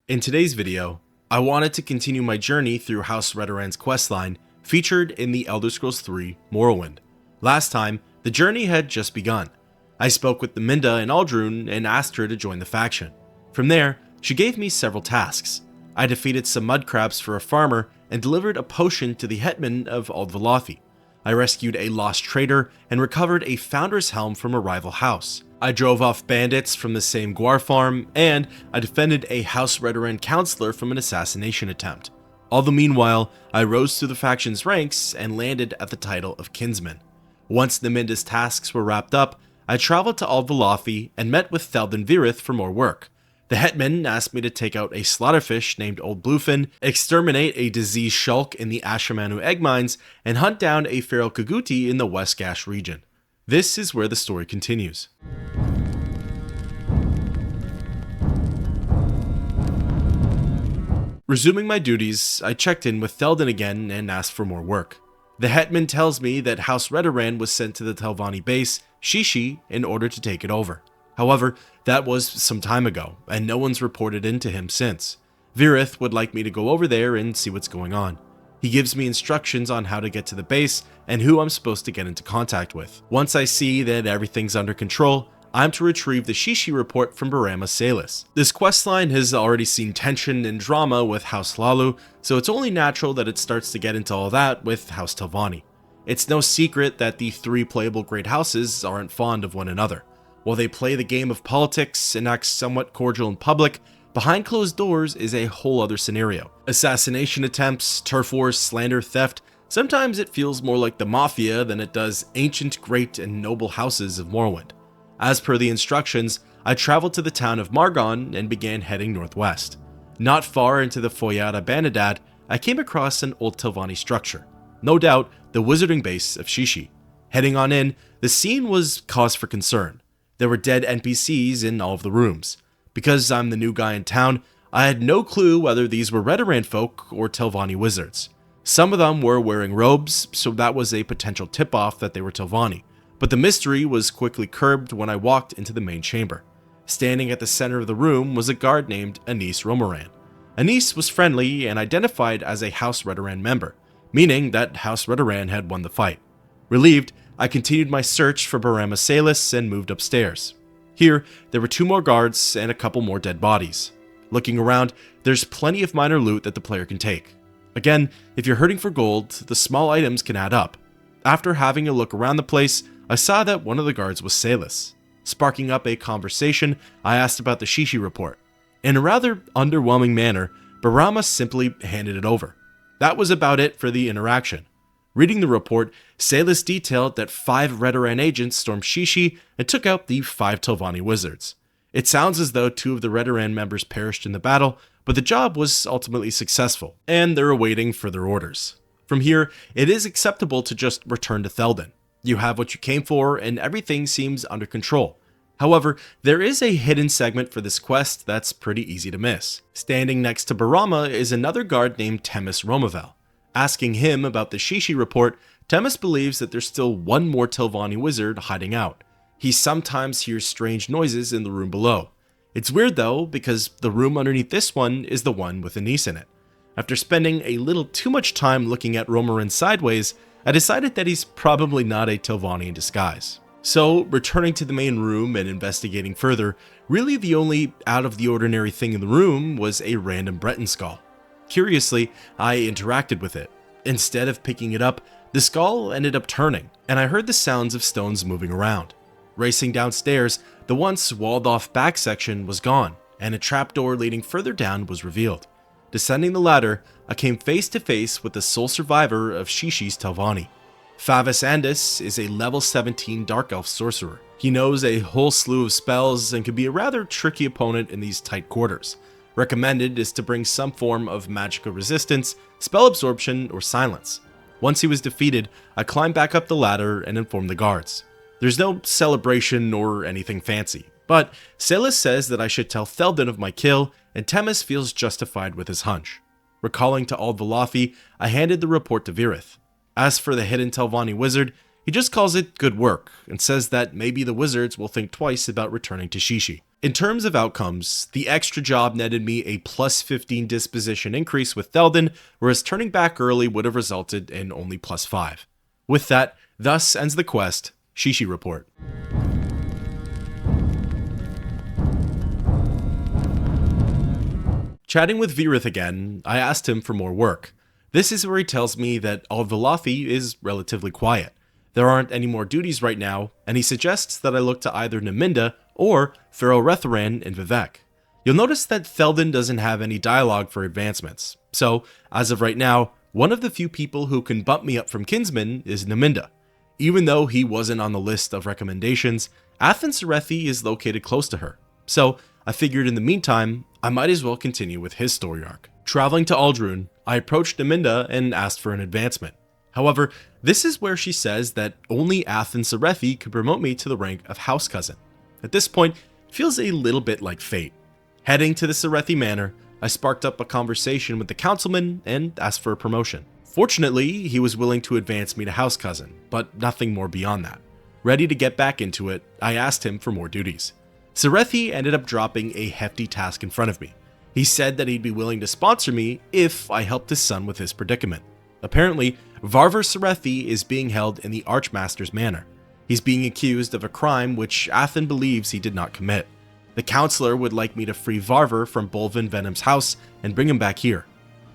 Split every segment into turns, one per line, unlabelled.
In today's video, I wanted to continue my journey through House Redoran's questline featured in the Elder Scrolls 3 Morrowind. Last time, the journey had just begun. I spoke with the Minda in Aldrune and asked her to join the faction. From there, she gave me several tasks. I defeated some mud crabs for a farmer and delivered a potion to the Hetman of Aldvalathi. I rescued a lost trader and recovered a founder's helm from a rival house. I drove off bandits from the same Guar farm, and I defended a House Redoran counselor from an assassination attempt. All the meanwhile, I rose through the faction's ranks and landed at the title of Kinsman. Once the Minda's tasks were wrapped up, I traveled to Aldvalathi and met with Thelden Virith for more work. The Hetman asked me to take out a slaughterfish named Old Bluefin, exterminate a diseased shulk in the Ashamanu egg mines, and hunt down a feral Kaguti in the West Gash region. This is where the story continues. Resuming my duties, I checked in with Thelden again and asked for more work. The Hetman tells me that House Redoran was sent to the Telvanni base, Shishi, in order to take it over. However, that was some time ago, and no one's reported in to him since. Virith would like me to go over there and see what's going on. He gives me instructions on how to get to the base and who I'm supposed to get into contact with. Once I see that everything's under control, I'm to retrieve the Shishi Report from Barama Salis. This questline has already seen tension and drama with House Hlaano, so it's only natural that it starts to get into all that with House Telvanni. It's no secret that the three playable great houses aren't fond of one another. While they play the game of politics and act somewhat cordial in public, behind closed doors is a whole other scenario. Assassination attempts, turf wars, slander, theft. Sometimes it feels more like the Mafia than it does ancient, great, and noble houses of Morrowind. As per the instructions, I traveled to the town of Margon and began heading northwest. Not far into the Foyada Banadad, I came across an old Telvanni structure. No doubt, the wizarding base of Shishi. Heading on in, the scene was cause for concern. There were dead NPCs in all of the rooms. Because I'm the new guy in town, I had no clue whether these were Redoran folk or Telvanni wizards. Some of them were wearing robes, so that was a potential tip-off that they were Telvanni. But the mystery was quickly curbed when I walked into the main chamber. Standing at the center of the room was a guard named Anise Romoran. Anise was friendly and identified as a House Redoran member, meaning that House Redoran had won the fight. Relieved, I continued my search for Barama Salis and moved upstairs. Here, there were two more guards and a couple more dead bodies. Looking around, there's plenty of minor loot that the player can take. Again, if you're hurting for gold, the small items can add up. After having a look around the place, I saw that one of the guards was Salis. Sparking up a conversation, I asked about the Shishi Report. In a rather underwhelming manner, Barama simply handed it over. That was about it for the interaction. Reading the report, Salis detailed that 5 Redoran agents stormed Shishi and took out the 5 Telvanni wizards. It sounds as though 2 of the Redoran members perished in the battle, but the job was ultimately successful, and they're awaiting further orders. From here, it is acceptable to just return to Thelden. You have what you came for, and everything seems under control. However, there is a hidden segment for this quest that's pretty easy to miss. Standing next to Barama is another guard named Temis Romavel. Asking him about the Shishi Report, Temis believes that there's still one more Telvanni wizard hiding out. He sometimes hears strange noises in the room below. It's weird though, because the room underneath this one is the one with Anise in it. After spending a little too much time looking at Romarin sideways, I decided that he's probably not a Telvanni in disguise. So, returning to the main room and investigating further, really the only out-of-the-ordinary thing in the room was a random Breton skull. Curiously, I interacted with it. Instead of picking it up, the skull ended up turning, and I heard the sounds of stones moving around. Racing downstairs, the once walled-off back section was gone, and a trapdoor leading further down was revealed. Descending the ladder, I came face to face with the sole survivor of Shishi's Telvanni. Favis Andis is a level 17 Dark Elf sorcerer. He knows a whole slew of spells and can be a rather tricky opponent in these tight quarters. Recommended is to bring some form of magical resistance, spell absorption, or silence. Once he was defeated, I climbed back up the ladder and informed the guards. There's no celebration or anything fancy, but Salis says that I should tell Thelden of my kill, and Temis feels justified with his hunch. Recalling to Aldvalathi, I handed the report to Virith. As for the hidden Telvanni wizard, he just calls it good work, and says that maybe the wizards will think twice about returning to Shishi. In terms of outcomes, the extra job netted me a plus 15 disposition increase with Theldon, whereas turning back early would have resulted in only plus 5. With that, thus ends the quest, Shishi Report. Chatting with Virith again, I asked him for more work. This is where he tells me that Aldvalathi is relatively quiet. There aren't any more duties right now, and he suggests that I look to either Naminda or Pharaoh Rethoran in Vivek. You'll notice that Theldon doesn't have any dialogue for advancements, so as of right now, one of the few people who can bump me up from Kinsman is Naminda. Even though he wasn't on the list of recommendations, Athen Sarethi is located close to her, so I figured in the meantime, I might as well continue with his story arc. Traveling to Aldrun, I approached Naminda and asked for an advancement. However, this is where she says that only Athen Sarethi could promote me to the rank of house cousin. At this point, it feels a little bit like fate. Heading to the Sarethi manor, I sparked up a conversation with the councilman and asked for a promotion. Fortunately, he was willing to advance me to house cousin, but nothing more beyond that. Ready to get back into it, I asked him for more duties. Sarethi ended up dropping a hefty task in front of me. He said that he'd be willing to sponsor me if I helped his son with his predicament. Apparently, Varvur Sarethi is being held in the Archmaster's manor. He's being accused of a crime which Athen believes he did not commit. The counselor would like me to free Varvur from Bolvin Venom's house and bring him back here.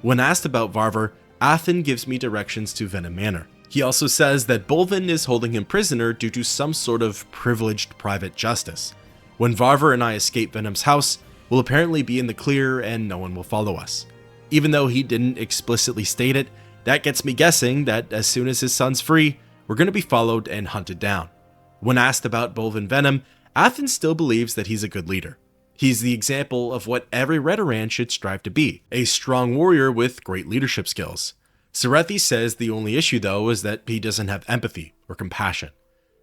When asked about Varvur, Athen gives me directions to Venom Manor. He also says that Bolvin is holding him prisoner due to some sort of privileged private justice. When Varvur and I escape Venom's house, we'll apparently be in the clear and no one will follow us. Even though he didn't explicitly state it, that gets me guessing that as soon as his son's free, we're going to be followed and hunted down. When asked about Bolvin Venom, Athen still believes that he's a good leader. He's the example of what every Redoran should strive to be, a strong warrior with great leadership skills. Sarethi says the only issue though is that he doesn't have empathy or compassion.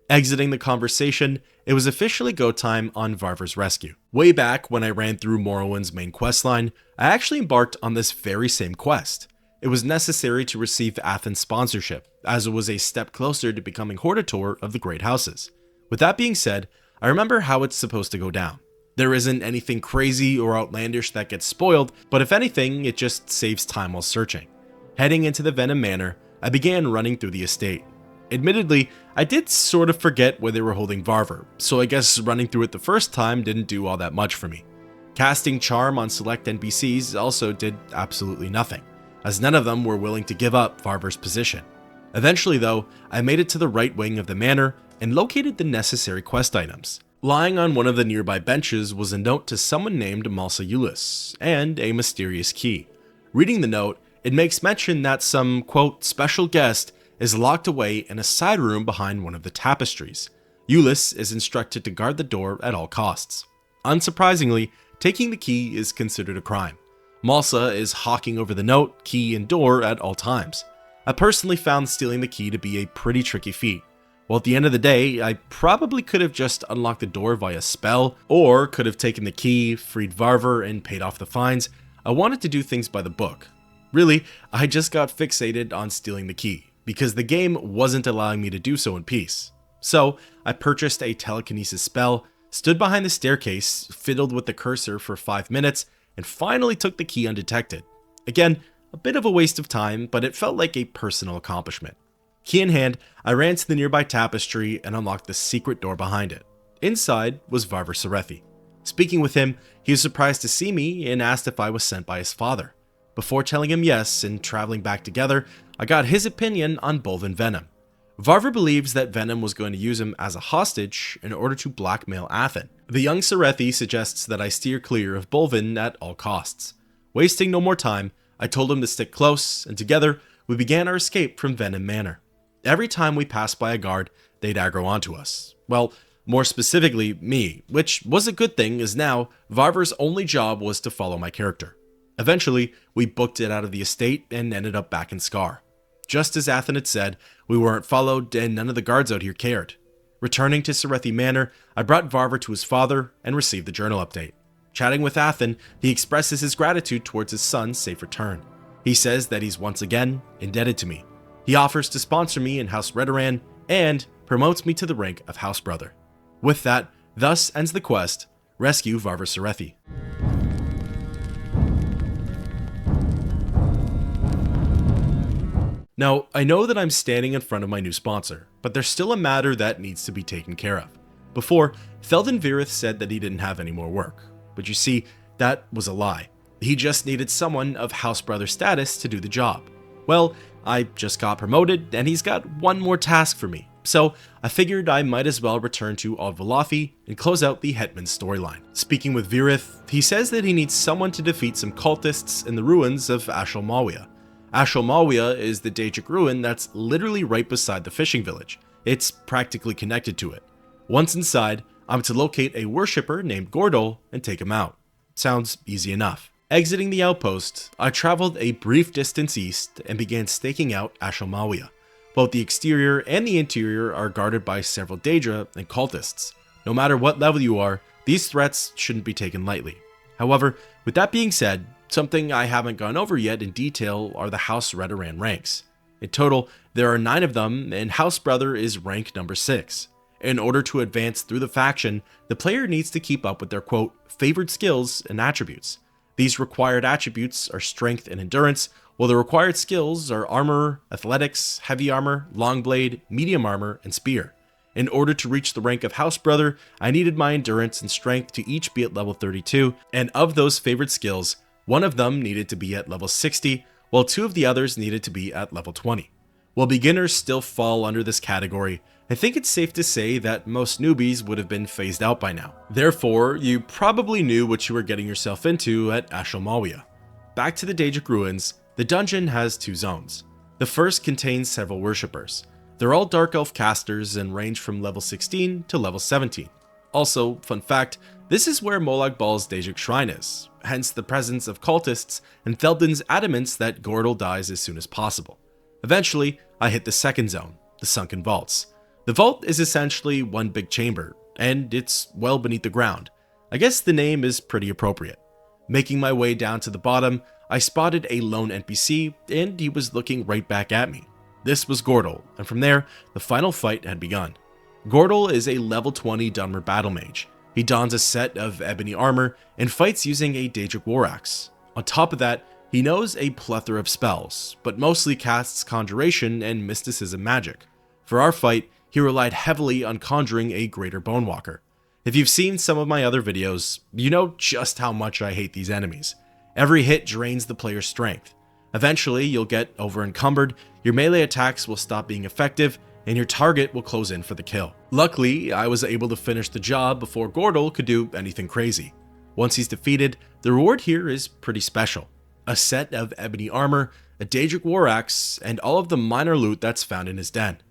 Exiting the conversation, it was officially go time on Varvur's rescue. Way back when I ran through Morrowind's main questline, I actually embarked on this very same quest. It was necessary to receive Athen's sponsorship, as it was a step closer to becoming Hortator of the Great Houses. With that being said, I remember how it's supposed to go down. There isn't anything crazy or outlandish that gets spoiled, but if anything, it just saves time while searching. Heading into the Venom Manor, I began running through the estate. Admittedly, I did sort of forget where they were holding Varvur, so I guess running through it the first time didn't do all that much for me. Casting Charm on select NPCs also did absolutely nothing, as none of them were willing to give up Varvur's position. Eventually though, I made it to the right wing of the manor and located the necessary quest items. Lying on one of the nearby benches was a note to someone named Malsa Ulyss, and a mysterious key. Reading the note, it makes mention that some, quote, special guest is locked away in a side room behind one of the tapestries. Ulyss is instructed to guard the door at all costs. Unsurprisingly, taking the key is considered a crime. Malsa is hawking over the note, key, and door at all times. I personally found stealing the key to be a pretty tricky feat. Well, at the end of the day, I probably could have just unlocked the door via spell, or could have taken the key, freed Varvur, and paid off the fines. I wanted to do things by the book. Really, I just got fixated on stealing the key, because the game wasn't allowing me to do so in peace. So, I purchased a telekinesis spell, stood behind the staircase, fiddled with the cursor for 5 minutes, and finally took the key undetected. Again, a bit of a waste of time, but it felt like a personal accomplishment. Key in hand, I ran to the nearby tapestry and unlocked the secret door behind it. Inside was Varvur Sarethi. Speaking with him, he was surprised to see me and asked if I was sent by his father. Before telling him yes and traveling back together, I got his opinion on Bolvin Venom. Varvur believes that Venom was going to use him as a hostage in order to blackmail Athen. The young Sarethi suggests that I steer clear of Bolvin at all costs. Wasting no more time, I told him to stick close, and together, we began our escape from Venom Manor. Every time we passed by a guard, they'd aggro onto us. Well, more specifically, me, which was a good thing as now, Varvur's only job was to follow my character. Eventually, we booked it out of the estate and ended up back in Scar. Just as Athen had said, we weren't followed and none of the guards out here cared. Returning to Sarethi Manor, I brought Varvur to his father and received the journal update. Chatting with Athen, he expresses his gratitude towards his son's safe return. He says that he's once again indebted to me. He offers to sponsor me in House Redoran and promotes me to the rank of House Brother. With that, thus ends the quest, rescue Varvur Sarethi. Now, I know that I'm standing in front of my new sponsor, but there's still a matter that needs to be taken care of. Before, Theldin Virith said that he didn't have any more work, but you see, that was a lie. He just needed someone of house brother status to do the job. Well, I just got promoted, and he's got one more task for me, so I figured I might as well return to Ardvalathi and close out the Hetman storyline. Speaking with Virith, he says that he needs someone to defeat some cultists in the ruins of Ashal Mawia. Ashal Mawia is the Daedric ruin that's literally right beside the fishing village. It's practically connected to it. Once inside, I'm to locate a worshipper named Gordol and take him out. Sounds easy enough. Exiting the outpost, I traveled a brief distance east and began staking out Ashal Mawia. Both the exterior and the interior are guarded by several Daedra and cultists. No matter what level you are, these threats shouldn't be taken lightly. However, with that being said, something I haven't gone over yet in detail are the House Redoran ranks. In total, there are 9 of them, and House Brother is rank number 6. In order to advance through the faction, the player needs to keep up with their quote, favored skills and attributes. These required attributes are strength and endurance, while the required skills are armor, athletics, heavy armor, long blade, medium armor, and spear. In order to reach the rank of House Brother, I needed my endurance and strength to each be at level 32, and of those favored skills, one of them needed to be at level 60, while 2 of the others needed to be at level 20. While beginners still fall under this category, I think it's safe to say that most newbies would have been phased out by now. Therefore, you probably knew what you were getting yourself into at Ashal Mawia. Back to the Daedric ruins, the dungeon has 2 zones. The first contains several worshippers. They're all Dark Elf casters and range from level 16 to level 17. Also, fun fact, this is where Molag Bal's Daedric Shrine is, hence the presence of cultists and Theldin's adamance that Gordol dies as soon as possible. Eventually, I hit the second zone, the Sunken Vaults. The vault is essentially one big chamber, and it's well beneath the ground. I guess the name is pretty appropriate. Making my way down to the bottom, I spotted a lone NPC, and he was looking right back at me. This was Gordol, and from there, the final fight had begun. Gordol is a level 20 Dunmer battle mage. He dons a set of ebony armor and fights using a Daedric war axe. On top of that, he knows a plethora of spells, but mostly casts conjuration and mysticism magic. For our fight, he relied heavily on conjuring a greater Bonewalker. If you've seen some of my other videos, you know just how much I hate these enemies. Every hit drains the player's strength. Eventually, you'll get over-encumbered, your melee attacks will stop being effective, and your target will close in for the kill. Luckily, I was able to finish the job before Gordol could do anything crazy. Once he's defeated, the reward here is pretty special. A set of ebony armor, a Daedric war axe, and all of the minor loot that's found in his den.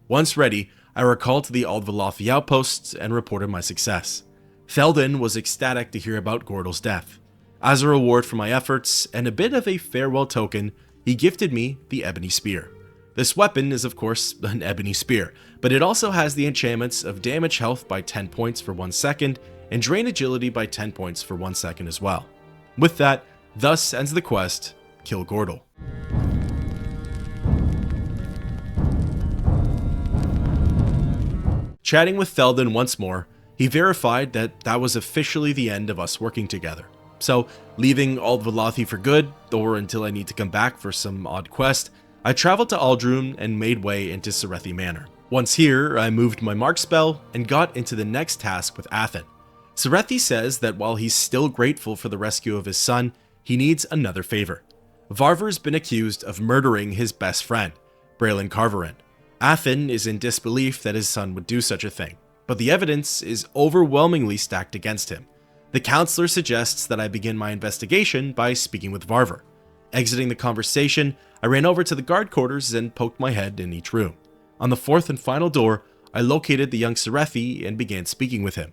Once ready, I recalled to the Ardvalathi outposts and reported my success. Theldin was ecstatic to hear about Gordol's death. As a reward for my efforts and a bit of a farewell token, he gifted me the Ebony Spear. This weapon is of course an Ebony Spear, but it also has the enchantments of damage health by 10 points for 1 second and drain agility by 10 points for 1 second as well. With that, thus ends the quest, Kill Gordol. Chatting with Theldin once more, he verified that that was officially the end of us working together. So, leaving Ardvalathi for good, or until I need to come back for some odd quest, I traveled to Aldrun and made way into Sarethi Manor. Once here, I moved my mark spell and got into the next task with Athen. Sarethi says that while he's still grateful for the rescue of his son, he needs another favor. Varvur's been accused of murdering his best friend, Braelyn Carverin. Athen is in disbelief that his son would do such a thing, but the evidence is overwhelmingly stacked against him. The counselor suggests that I begin my investigation by speaking with Varvur. Exiting the conversation, I ran over to the guard quarters and poked my head in each room. On the 4th and final door, I located the young Sarethi and began speaking with him.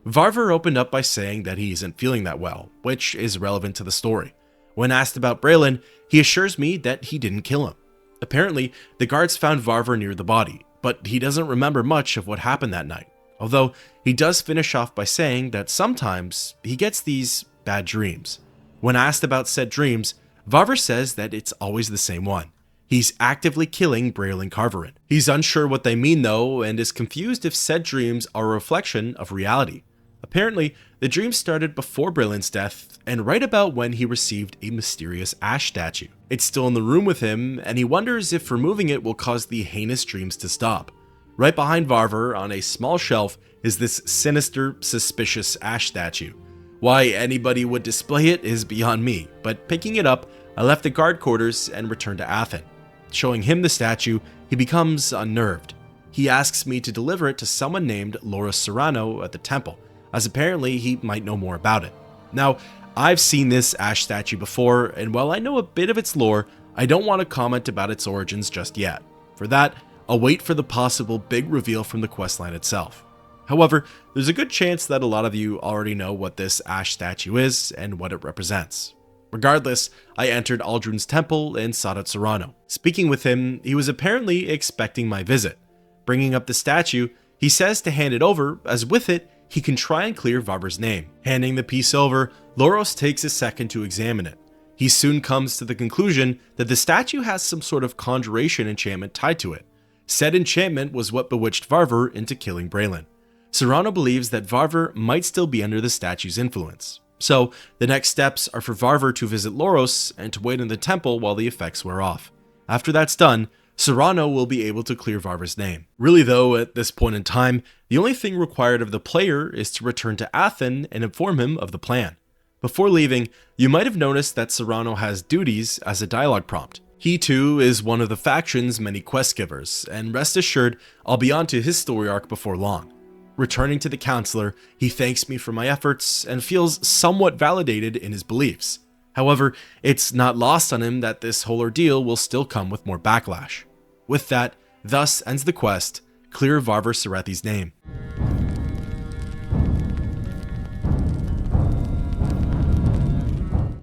Varvur opened up by saying that he isn't feeling that well, which is relevant to the story. When asked about Braelyn, he assures me that he didn't kill him. Apparently, the guards found Varvur near the body, but he doesn't remember much of what happened that night. Although, he does finish off by saying that sometimes he gets these bad dreams. When asked about said dreams, Varvur says that it's always the same one. He's actively killing Braelyn Carverin. He's unsure what they mean though, and is confused if said dreams are a reflection of reality. Apparently, the dream started before Brilliant's death, and right about when he received a mysterious ash statue. It's still in the room with him, and he wonders if removing it will cause the heinous dreams to stop. Right behind Varvur, on a small shelf, is this sinister, suspicious ash statue. Why anybody would display it is beyond me, but picking it up, I left the guard quarters and returned to Athen. Showing him the statue, he becomes unnerved. He asks me to deliver it to someone named Narano at the temple, as apparently he might know more about it. Now, I've seen this ash statue before, and while I know a bit of its lore, I don't want to comment about its origins just yet. For that, I'll wait for the possible big reveal from the questline itself. However, there's a good chance that a lot of you already know what this ash statue is and what it represents. Regardless, I entered Aldruin's temple and sought out Serrano. Speaking with him, he was apparently expecting my visit. Bringing up the statue, he says to hand it over, as with it, he can try and clear Varvur's name. Handing the piece over, Loros takes a second to examine it. He soon comes to the conclusion that the statue has some sort of conjuration enchantment tied to it. Said enchantment was what bewitched Varvur into killing Braylon. Serrano believes that Varvur might still be under the statue's influence. So, the next steps are for Varvur to visit Loros and to wait in the temple while the effects wear off. After that's done, Serrano will be able to clear Varvur's name. Really though, at this point in time, the only thing required of the player is to return to Athen and inform him of the plan. Before leaving, you might have noticed that Serrano has duties as a dialogue prompt. He too is one of the faction's many quest givers, and rest assured, I'll be on to his story arc before long. Returning to the counselor, he thanks me for my efforts and feels somewhat validated in his beliefs. However, it's not lost on him that this whole ordeal will still come with more backlash. With that, thus ends the quest, clear Varvur Sarethi's name.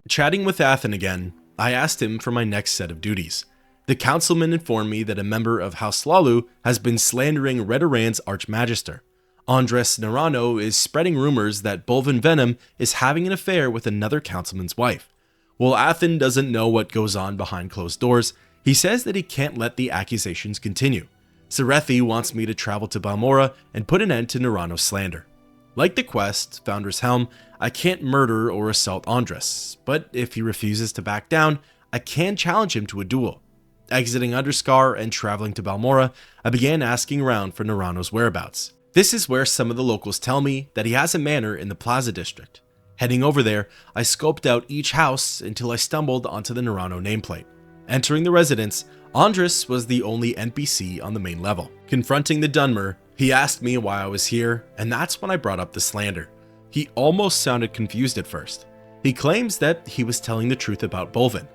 Chatting with Athen again, I asked him for my next set of duties. The councilman informed me that a member of House Hlaano has been slandering Redoran's Archmagister. Ondres Narano is spreading rumors that Bolvin Venom is having an affair with another councilman's wife. While Athen doesn't know what goes on behind closed doors, he says that he can't let the accusations continue. Sarethi wants me to travel to Balmora and put an end to Narano's slander. Like the quest, Founder's Helm, I can't murder or assault Ondres, but if he refuses to back down, I can challenge him to a duel. Exiting Underscar and traveling to Balmora, I began asking around for Narano's whereabouts. This is where some of the locals tell me that he has a manor in the Plaza District. Heading over there, I scoped out each house until I stumbled onto the Narano nameplate. Entering the residence, Ondres was the only NPC on the main level. Confronting the Dunmer, he asked me why I was here, and that's when I brought up the slander. He almost sounded confused at first. He claims that he was telling the truth about Bolvin.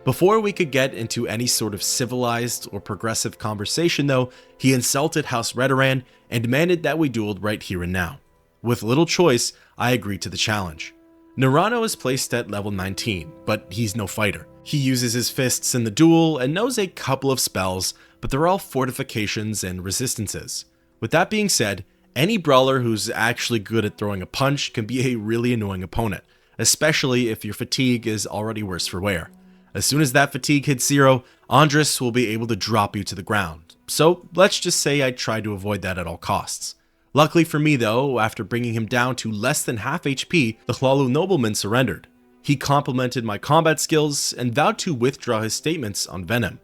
Before we could get into any sort of civilized or progressive conversation though, he insulted House Redoran and demanded that we dueled right here and now. With little choice, I agreed to the challenge. Narano is placed at level 19, but he's no fighter. He uses his fists in the duel and knows a couple of spells, but they're all fortifications and resistances. With that being said, any brawler who's actually good at throwing a punch can be a really annoying opponent, especially if your fatigue is already worse for wear. As soon as that fatigue hits 0, Ondres will be able to drop you to the ground. So let's just say I tried to avoid that at all costs. Luckily for me though, after bringing him down to less than half HP, the Hlaano nobleman surrendered. He complimented my combat skills and vowed to withdraw his statements on Venom.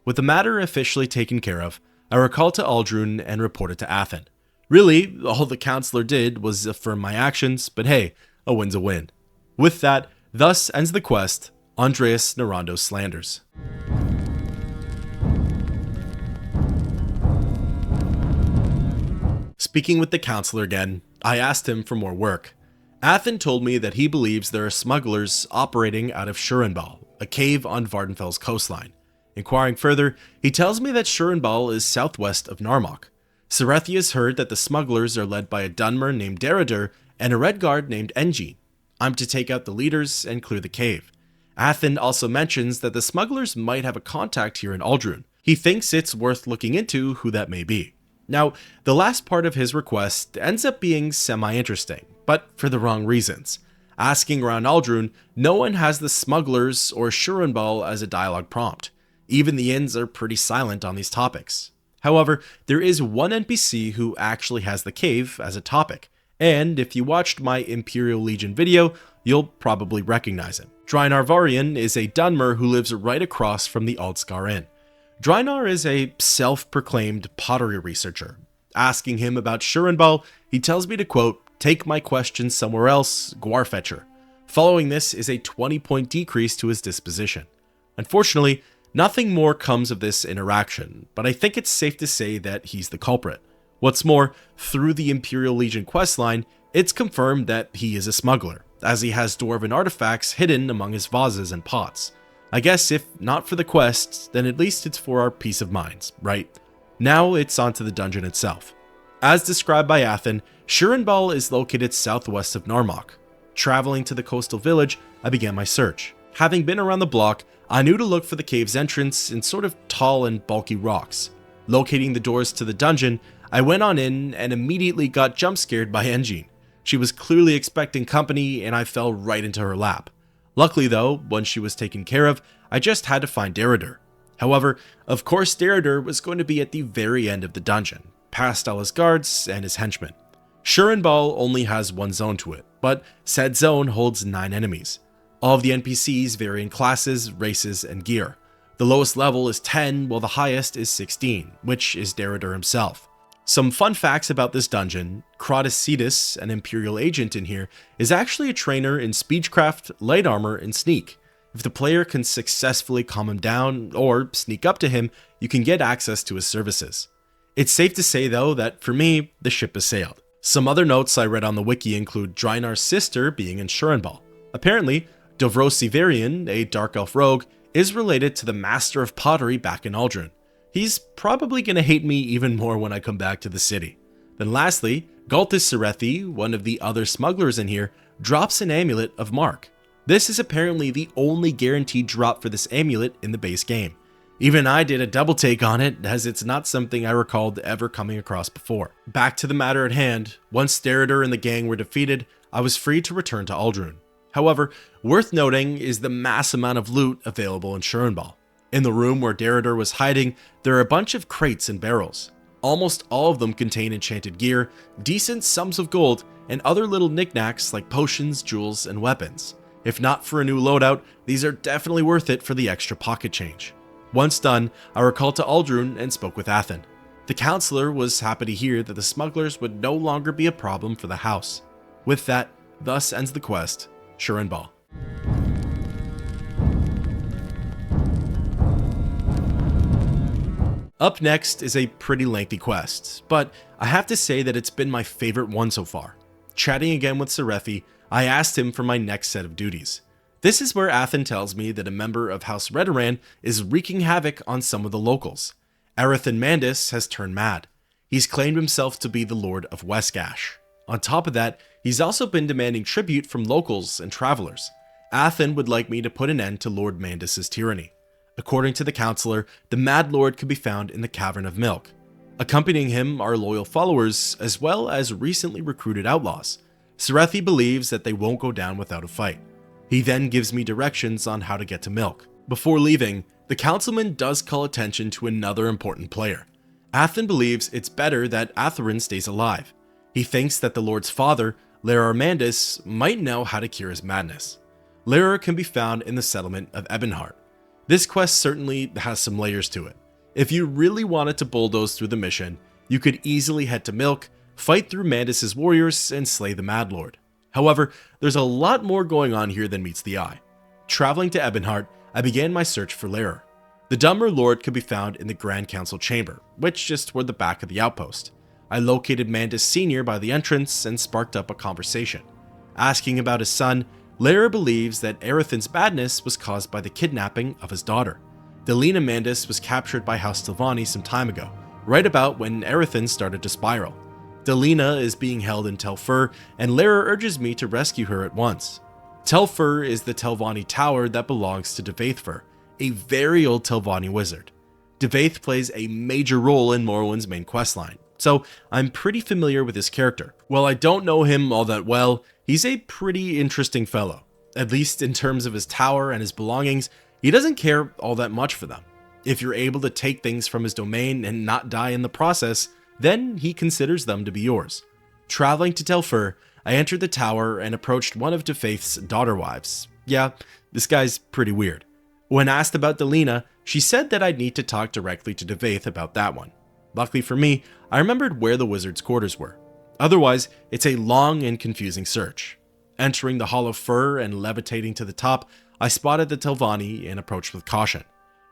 With the matter officially taken care of, I recalled to Aldruin and reported to Athen. Really, all the counselor did was affirm my actions, but hey, a win's a win. With that, thus ends the quest, Ondres Narano's Slanders. Speaking with the counselor again, I asked him for more work. Athen told me that he believes there are smugglers operating out of Shurinbaal, a cave on Vardenfell's coastline. Inquiring further, he tells me that Shurinbaal is southwest of Narmok. Sarethi has heard that the smugglers are led by a Dunmer named Deradur and a Red Guard named Engine. I'm to take out the leaders and clear the cave. Athen also mentions that the smugglers might have a contact here in Aldruin. He thinks it's worth looking into who that may be. Now, the last part of his request ends up being semi-interesting, but for the wrong reasons. Asking around Aldruin, no one has the smugglers or Shurinbaal as a dialogue prompt. Even the inns are pretty silent on these topics. However, there is one NPC who actually has the cave as a topic, and if you watched my Imperial Legion video, you'll probably recognize him. Drynar Varian is a Dunmer who lives right across from the Aldskar Inn. Drynar is a self-proclaimed pottery researcher. Asking him about Shurinbaal, he tells me to quote, "Take my questions somewhere else, Gwarfetcher." Following this is a 20-point decrease to his disposition. Unfortunately, nothing more comes of this interaction, but I think it's safe to say that he's the culprit. What's more, through the Imperial Legion questline, it's confirmed that he is a smuggler, as he has dwarven artifacts hidden among his vases and pots. I guess if not for the quest, then at least it's for our peace of minds, right? Now it's onto the dungeon itself. As described by Athen, Shurinbaal is located southwest of Narmok. Traveling to the coastal village, I began my search. Having been around the block, I knew to look for the cave's entrance in sort of tall and bulky rocks. Locating the doors to the dungeon, I went on in and immediately got jump scared by Engine. She was clearly expecting company and I fell right into her lap. Luckily though, once she was taken care of, I just had to find Derridor. However, of course Derridor was going to be at the very end of the dungeon, past all his guards and his henchmen. Shurinbaal only has one zone to it, but said zone holds 9 enemies. All of the NPCs vary in classes, races, and gear. The lowest level is 10, while the highest is 16, which is Derridor himself. Some fun facts about this dungeon: Kratos Cetus, an Imperial agent in here, is actually a trainer in speechcraft, light armor, and sneak. If the player can successfully calm him down or sneak up to him, you can get access to his services. It's safe to say though that for me, the ship has sailed. Some other notes I read on the wiki include Drynar's sister being in Shurinbaal. Apparently, Dovrosi Varian, a Dark Elf rogue, is related to the Master of Pottery back in Aldrin. He's probably gonna hate me even more when I come back to the city. Then lastly, Galtus Sarethi, one of the other smugglers in here, drops an amulet of Mark. This is apparently the only guaranteed drop for this amulet in the base game. Even I did a double take on it, as it's not something I recalled ever coming across before. Back to the matter at hand, once Derridor and the gang were defeated, I was free to return to Aldrin. However, worth noting is the mass amount of loot available in Shurinbaal. In the room where Derridor was hiding, there are a bunch of crates and barrels. Almost all of them contain enchanted gear, decent sums of gold, and other little knickknacks like potions, jewels, and weapons. If not for a new loadout, these are definitely worth it for the extra pocket change. Once done, I recalled to Aldrun and spoke with Athen. The counselor was happy to hear that the smugglers would no longer be a problem for the house. With that, thus ends the quest, Shurinbaal. Up next is a pretty lengthy quest, but I have to say that it's been my favorite one so far. Chatting again with Sarethi, I asked him for my next set of duties. This is where Athen tells me that a member of House Redoran is wreaking havoc on some of the locals. Arethan Mandus has turned mad. He's claimed himself to be the Lord of Westgash. On top of that, he's also been demanding tribute from locals and travelers. Athen would like me to put an end to Lord Mandus's tyranny. According to the counselor, the Mad Lord could be found in the Cavern of Milk. Accompanying him are loyal followers, as well as recently recruited outlaws. Sarethi believes that they won't go down without a fight. He then gives me directions on how to get to Milk. Before leaving, the councilman does call attention to another important player. Athen believes it's better that Atherin stays alive. He thinks that the Lord's father, Laerar Mandus, might know how to cure his madness. Laerar can be found in the settlement of Ebonheart. This quest certainly has some layers to it. If you really wanted to bulldoze through the mission, you could easily head to Milk, fight through Mandus's warriors, and slay the Mad Lord. However, there's a lot more going on here than meets the eye. Traveling to Ebonheart, I began my search for Laerar. The Dunmer Lord could be found in the Grand Council chamber, which is toward the back of the outpost. I located Mandus Sr. by the entrance and sparked up a conversation. Asking about his son, Laerar believes that Arethan's madness was caused by the kidnapping of his daughter. Delina Mandus was captured by House Telvanni some time ago, right about when Arethan started to spiral. Delina is being held in Telfur, and Laerar urges me to rescue her at once. Telfur is the Telvanni tower that belongs to Devaithfur, a very old Telvanni wizard. Devaith plays a major role in Morrowind's main questline, so I'm pretty familiar with his character. While I don't know him all that well, he's a pretty interesting fellow. At least in terms of his tower and his belongings, he doesn't care all that much for them. If you're able to take things from his domain and not die in the process, then he considers them to be yours. Traveling to Telfur, I entered the tower and approached one of Defaith's daughter wives. Yeah, this guy's pretty weird. When asked about Delina, she said that I'd need to talk directly to Defaith about that one. Luckily for me, I remembered where the wizard's quarters were. Otherwise, it's a long and confusing search. Entering the Hall of Fur and levitating to the top, I spotted the Telvanni and approached with caution.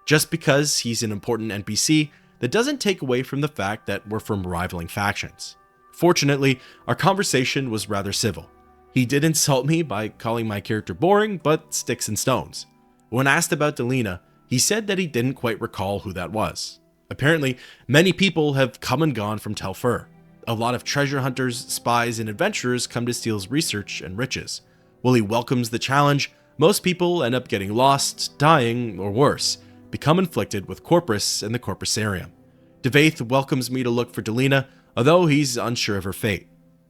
Just because he's an important NPC, that doesn't take away from the fact that we're from rivaling factions. Fortunately, our conversation was rather civil. He did insult me by calling my character boring, but sticks and stones. When asked about Delina, he said that he didn't quite recall who that was. Apparently, many people have come and gone from Telfur. A lot of treasure hunters, spies, and adventurers come to steal his research and riches. While he welcomes the challenge, most people end up getting lost, dying, or worse, become inflicted with Corpus and the Corpusarium. Defaith welcomes me to look for Delina, although he's unsure of her fate.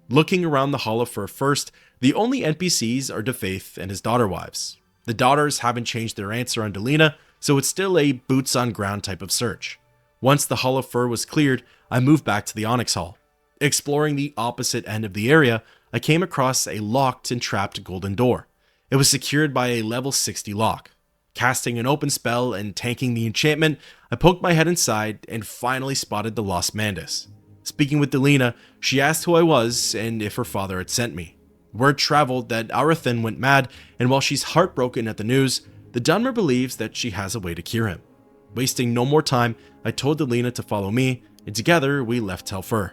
Looking around the Hall of Fur first, the only NPCs are Defaith and his daughter wives. The daughters haven't changed their answer on Delina, so it's still a boots-on-ground type of search. Once the Hall of Fur was cleared, I moved back to the Onyx Hall. Exploring the opposite end of the area, I came across a locked and trapped golden door. It was secured by a level 60 lock. Casting an open spell and tanking the enchantment, I poked my head inside and finally spotted the lost Mandus. Speaking with Delina, she asked who I was and if her father had sent me. Word traveled that Arathan went mad, and while she's heartbroken at the news, the Dunmer believes that she has a way to cure him. Wasting no more time, I told Delina to follow me, and together we left Telfur.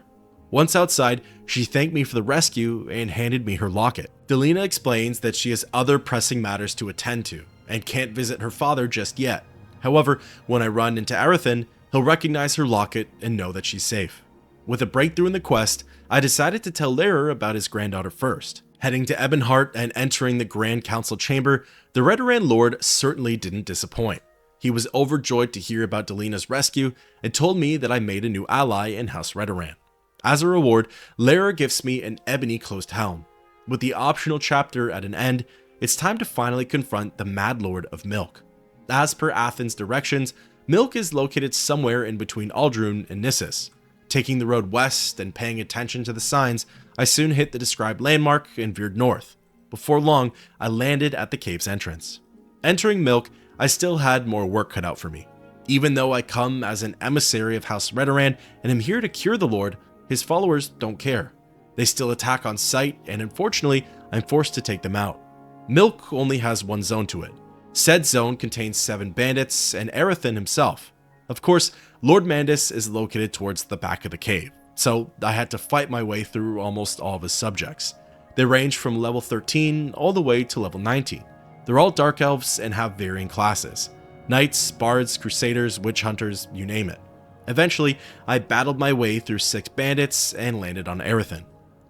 Once outside, she thanked me for the rescue and handed me her locket. Delina explains that she has other pressing matters to attend to, and can't visit her father just yet. However, when I run into Arathan, he'll recognize her locket and know that she's safe. With a breakthrough in the quest, I decided to tell Lair about his granddaughter first. Heading to Ebonheart and entering the Grand Council chamber, the Redoran Lord certainly didn't disappoint. He was overjoyed to hear about Delina's rescue and told me that I made a new ally in House Redoran. As a reward, Lair gifts me an ebony closed helm. With the optional chapter at an end, it's time to finally confront the Mad Lord of Milk. As per Athen's directions, Milk is located somewhere in between Aldrun and Nissus. Taking the road west and paying attention to the signs, I soon hit the described landmark and veered north. Before long, I landed at the cave's entrance. Entering Milk, I still had more work cut out for me. Even though I come as an emissary of House Redoran and am here to cure the Lord, his followers don't care. They still attack on sight, and unfortunately, I'm forced to take them out. Milk only has one zone to it. Said zone contains 7 bandits and Arathan himself. Of course, Lord Mandus is located towards the back of the cave, so I had to fight my way through almost all of his subjects. They range from level 13 all the way to level 19. They're all dark elves and have varying classes. Knights, bards, crusaders, witch hunters, you name it. Eventually, I battled my way through 6 bandits and landed on Arathan.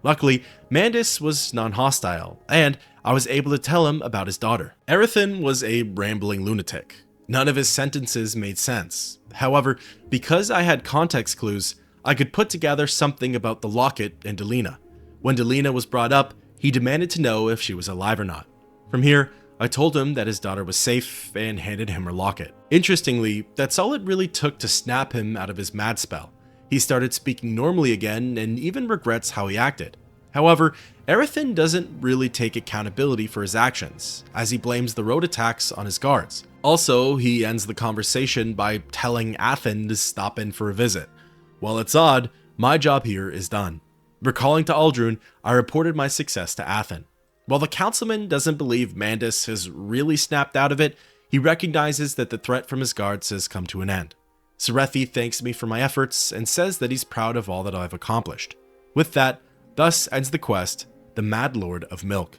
Luckily, Mandus was non-hostile, and I was able to tell him about his daughter. Arathan was a rambling lunatic. None of his sentences made sense. However, because I had context clues, I could put together something about the locket and Delina. When Delina was brought up, he demanded to know if she was alive or not. From here, I told him that his daughter was safe and handed him her locket. Interestingly, that's all it really took to snap him out of his mad spell. He started speaking normally again and even regrets how he acted. However, Arathan doesn't really take accountability for his actions, as he blames the road attacks on his guards. Also, he ends the conversation by telling Athen to stop in for a visit. While it's odd, my job here is done. Recalling to Aldrun, I reported my success to Athen. While the councilman doesn't believe Mandus has really snapped out of it, he recognizes that the threat from his guards has come to an end. Sarethi thanks me for my efforts and says that he's proud of all that I've accomplished. With that, thus ends the quest, the Mad Lord of Milk.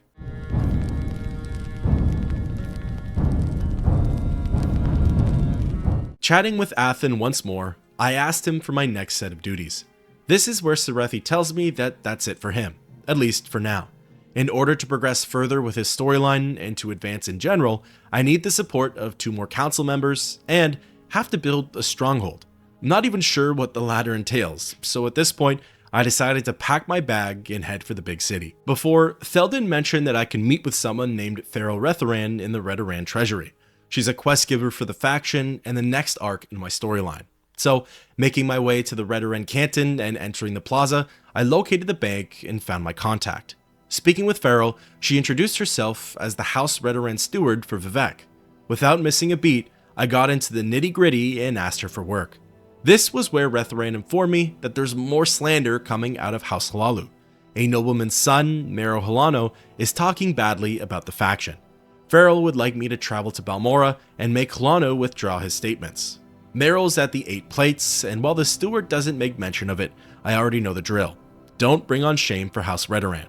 Chatting with Athen once more, I asked him for my next set of duties. This is where Sarethi tells me that that's it for him, at least for now. In order to progress further with his storyline and to advance in general, I need the support of 2 more council members and have to build a stronghold. I'm not even sure what the latter entails, so at this point, I decided to pack my bag and head for the big city. Before, Theldin mentioned that I can meet with someone named Feral Rethoran in the Redoran treasury. She's a quest giver for the faction and the next arc in my storyline. So, making my way to the Redoran canton and entering the plaza, I located the bank and found my contact. Speaking with Ferrell, she introduced herself as the House Redoran steward for Vivek. Without missing a beat, I got into the nitty-gritty and asked her for work. This was where Redoran informed me that there's more slander coming out of House Hlaano. A nobleman's son, Meril Hlaano, is talking badly about the faction. Ferrell would like me to travel to Balmora and make Hlaano withdraw his statements. Meril's at the 8 plates, and while the steward doesn't make mention of it, I already know the drill. Don't bring on shame for House Redoran.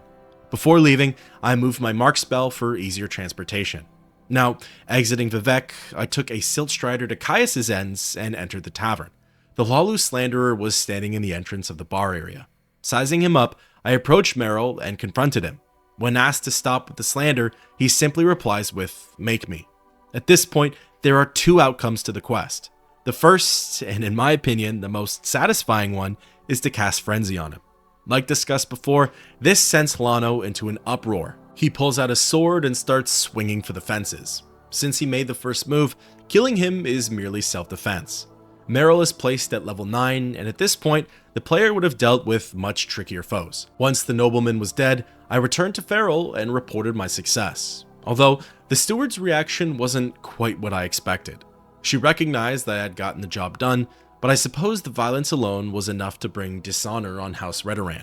Before leaving, I moved my mark spell for easier transportation. Now, exiting Vivek, I took a silt strider to Caius' ends and entered the tavern. The Hlalu slanderer was standing in the entrance of the bar area. Sizing him up, I approached Meril and confronted him. When asked to stop with the slander, he simply replies with, "Make me." At this point, there are 2 outcomes to the quest. The first, and in my opinion, the most satisfying one, is to cast Frenzy on him. Like discussed before, this sends Hlaano into an uproar. He pulls out a sword and starts swinging for the fences. Since he made the first move, killing him is merely self-defense. Meril is placed at level 9, and at this point, the player would have dealt with much trickier foes. Once the nobleman was dead, I returned to Ferrell and reported my success. Although, the steward's reaction wasn't quite what I expected. She recognized that I had gotten the job done, but I suppose the violence alone was enough to bring dishonor on House Redoran.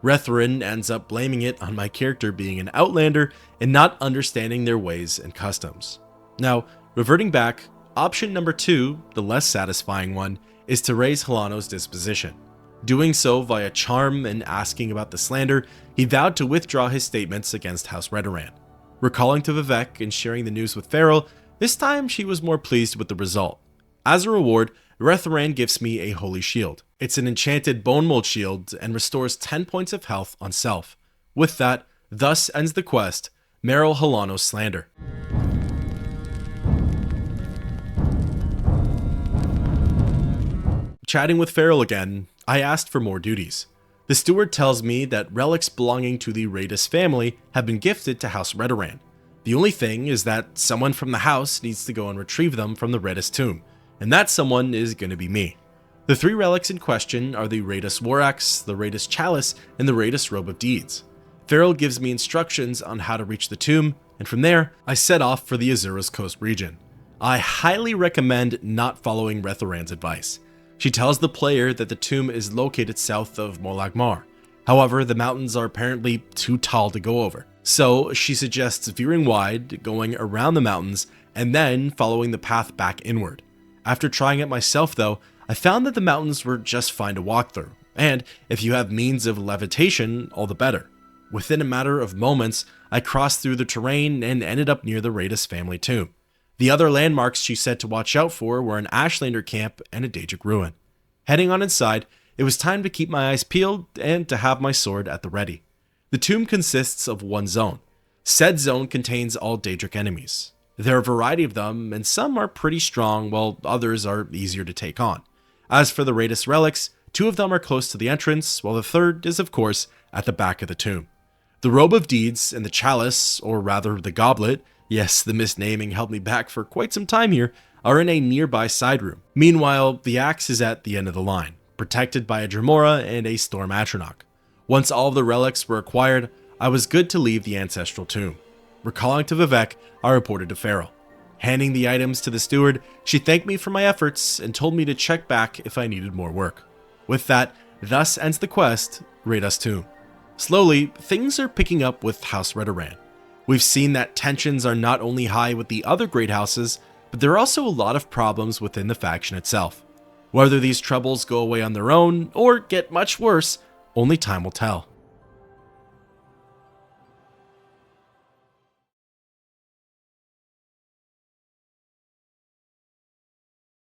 Redoran ends up blaming it on my character being an outlander and not understanding their ways and customs. Now, reverting back, option number 2, the less satisfying one, is to raise Hlaano's disposition. Doing so via charm and asking about the slander, he vowed to withdraw his statements against House Redoran. Recalling to Vivek and sharing the news with Ferrell, this time she was more pleased with the result. As a reward, Redoran gives me a holy shield. It's an enchanted bone mold shield and restores 10 points of health on self. With that, thus ends the quest, Meril Hlaano's slander. Chatting with Ferrell again, I asked for more duties. The steward tells me that relics belonging to the Redas family have been gifted to House Redoran. The only thing is that someone from the house needs to go and retrieve them from the Redas Tomb, and that someone is going to be me. The 3 relics in question are the Redas War Axe, the Redas Chalice, and the Redas Robe of Deeds. Ferrell gives me instructions on how to reach the tomb, and from there, I set off for the Azura's Coast region. I highly recommend not following Redoran's advice. She tells the player that the tomb is located south of Molagmar. However, the mountains are apparently too tall to go over. So she suggests veering wide, going around the mountains, and then following the path back inward. After trying it myself though, I found that the mountains were just fine to walk through, and if you have means of levitation, all the better. Within a matter of moments, I crossed through the terrain and ended up near the Redas family tomb. The other landmarks she said to watch out for were an Ashlander camp and a Daedric ruin. Heading on inside, it was time to keep my eyes peeled and to have my sword at the ready. The tomb consists of 1 zone. Said zone contains all Daedric enemies. There are a variety of them, and some are pretty strong, while others are easier to take on. As for the Redas relics, 2 of them are close to the entrance, while the third is, of course, at the back of the tomb. The Robe of Deeds and the Chalice, or rather the Goblet, yes, the misnaming held me back for quite some time here, are in a nearby side room. Meanwhile, the axe is at the end of the line, protected by a Dremora and a Storm Atronach. Once all of the relics were acquired, I was good to leave the ancestral tomb. Recalling to Vivek, I reported to Ferrell. Handing the items to the steward, she thanked me for my efforts and told me to check back if I needed more work. With that, thus ends the quest, Redas Tomb. Slowly, things are picking up with House Redoran. We've seen that tensions are not only high with the other great houses, but there are also a lot of problems within the faction itself. Whether these troubles go away on their own, or get much worse, only time will tell.